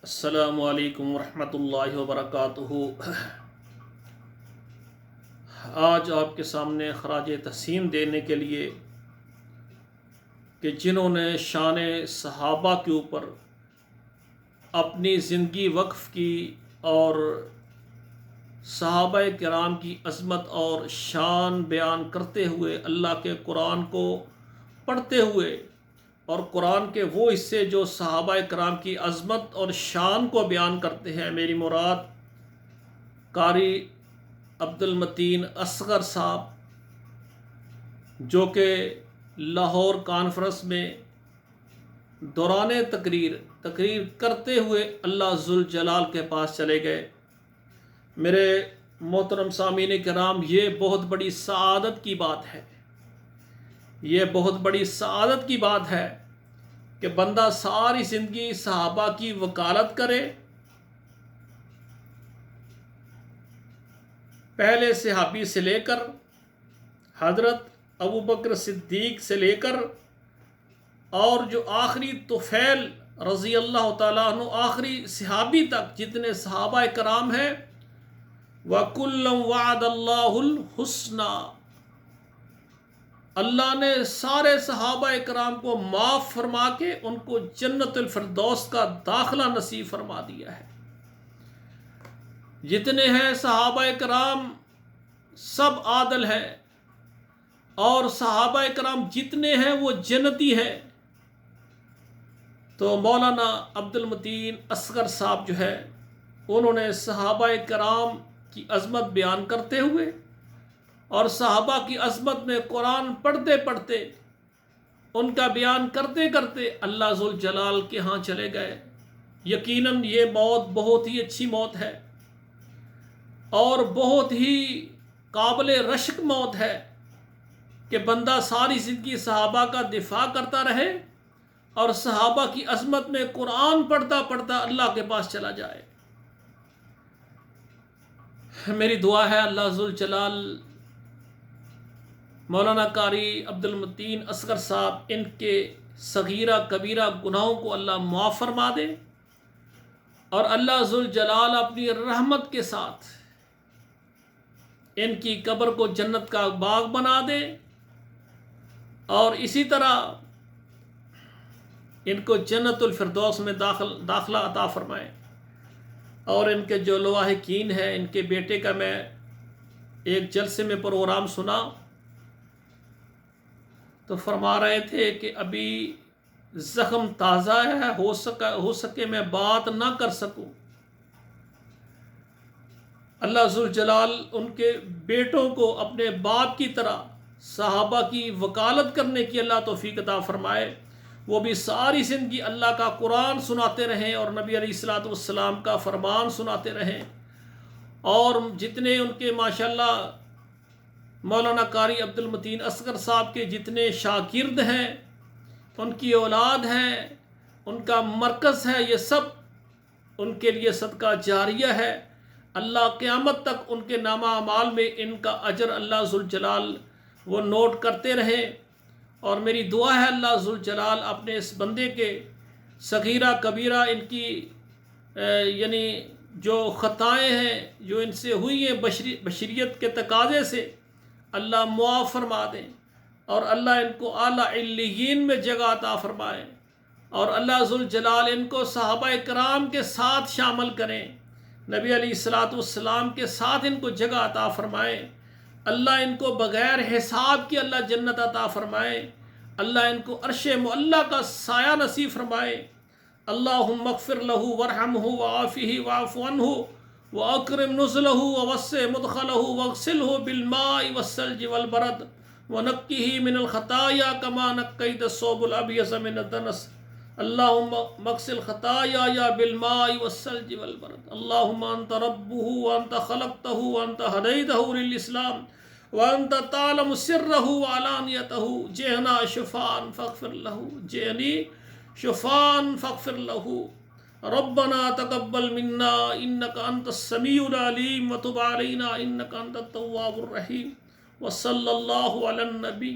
السلام علیکم ورحمۃ اللہ وبرکاتہ۔ آج آپ کے سامنے خراج تحسین دینے کے لیے کہ جنہوں نے شان صحابہ کے اوپر اپنی زندگی وقف کی اور صحابہ کرام کی عظمت اور شان بیان کرتے ہوئے اللہ کے قرآن کو پڑھتے ہوئے اور قرآن کے وہ حصے جو صحابہ کرام کی عظمت اور شان کو بیان کرتے ہیں، میری مراد قاری عبد المتین اصغر صاحب، جو کہ لاہور کانفرنس میں دوران تقریر کرتے ہوئے اللہ ذوالجلال کے پاس چلے گئے۔ میرے محترم سامعین کرام، یہ بہت بڑی سعادت کی بات ہے، یہ بہت بڑی سعادت کی بات ہے کہ بندہ ساری زندگی صحابہ کی وکالت کرے، پہلے صحابی سے لے کر حضرت ابوبکر صدیق سے لے کر اور جو آخری طفیل رضی اللہ تعالیٰ عنہ آخری صحابی تک جتنے صحابہ کرام ہیں، وَكُلًّا وَعَدَ اللَّهُ الْحُسْنَى، اللہ نے سارے صحابہ کرام کو معاف فرما کے ان کو جنت الفردوس کا داخلہ نصیب فرما دیا ہے۔ جتنے ہیں صحابہ کرام سب عادل ہیں، اور صحابہ کرام جتنے ہیں وہ جنتی ہیں۔ تو مولانا عبد المتین اصغر صاحب جو ہے، انہوں نے صحابہ کرام کی عظمت بیان کرتے ہوئے اور صحابہ کی عظمت میں قرآن پڑھتے پڑھتے ان کا بیان کرتے کرتے اللہ ذوالجلال کے ہاں چلے گئے۔ یقیناً یہ موت بہت ہی اچھی موت ہے اور بہت ہی قابل رشک موت ہے کہ بندہ ساری زندگی صحابہ کا دفاع کرتا رہے اور صحابہ کی عظمت میں قرآن پڑھتا پڑھتا اللہ کے پاس چلا جائے۔ میری دعا ہے اللہ ذوالجلال مولانا قاری عبد المتین اصغر صاحب ان کے صغیرہ کبیرہ گناہوں کو اللہ معاف فرما دے، اور اللہ ذوالجلال اپنی رحمت کے ساتھ ان کی قبر کو جنت کا باغ بنا دے، اور اسی طرح ان کو جنت الفردوس میں داخلہ عطا فرمائے۔ اور ان کے جو لواحقین ہیں، ان کے بیٹے کا میں ایک جلسے میں پروگرام سنا تو فرما رہے تھے کہ ابھی زخم تازہ ہے، ہو سکے میں بات نہ کر سکوں۔ اللہ ذوالجلال ان کے بیٹوں کو اپنے باپ کی طرح صحابہ کی وکالت کرنے کی اللہ توفیق عطا فرمائے، وہ بھی ساری زندگی اللہ کا قرآن سناتے رہیں اور نبی علیہ الصلوۃ والسلام کا فرمان سناتے رہیں، اور جتنے ان کے ماشاءاللہ مولانا قاری عبد المتین اصغر صاحب کے جتنے شاگرد ہیں، ان کی اولاد ہیں، ان کا مرکز ہے، یہ سب ان کے لیے صدقہ جاریہ ہے۔ اللہ قیامت تک ان کے نامہ اعمال میں ان کا اجر اللہ ذوالجلال وہ نوٹ کرتے رہیں۔ اور میری دعا ہے اللہ ذوالجلال اپنے اس بندے کے صغیرہ کبیرہ ان کی یعنی جو خطائیں ہیں جو ان سے ہوئی ہیں بشریت کے تقاضے سے، اللہ معاف فرما دیں، اور اللہ ان کو اعلیٰ علیین میں جگہ عطا فرمائے، اور اللہ ذوالجلال ان کو صحابہ کرام کے ساتھ شامل کریں، نبی علیہ الصلوۃ والسلام کے ساتھ ان کو جگہ عطا فرمائے۔ اللہ ان کو بغیر حساب کی اللہ جنت عطا فرمائے، اللہ ان کو عرش معلیٰ کا سایہ نصیب فرمائے۔ اللہم اغفر لہ وارحمہ وعافہ واعف عنہ واکرم نزلہ ووسع مدخلہ واغسلہ بالماء والثلج والبرد ونقہ من الخطایا کما نقیت الثوب الابیض من الدنس۔ اللہم مغسل خطایا بالماء والثلج والبرد۔ اللہم انت ربہ وانت خلقتہ وانت ہدیتہ للاسلام وانت تعلم سرہ وعلانیتہ، جئنا شفاء فاغفر لہ، جئنی شفاء فاغفر لہ۔ ربنا تقبل منا انک انت السمیع العلیم وتب علینا انک انت التواب الرحیم، وصلی اللہ علی النبی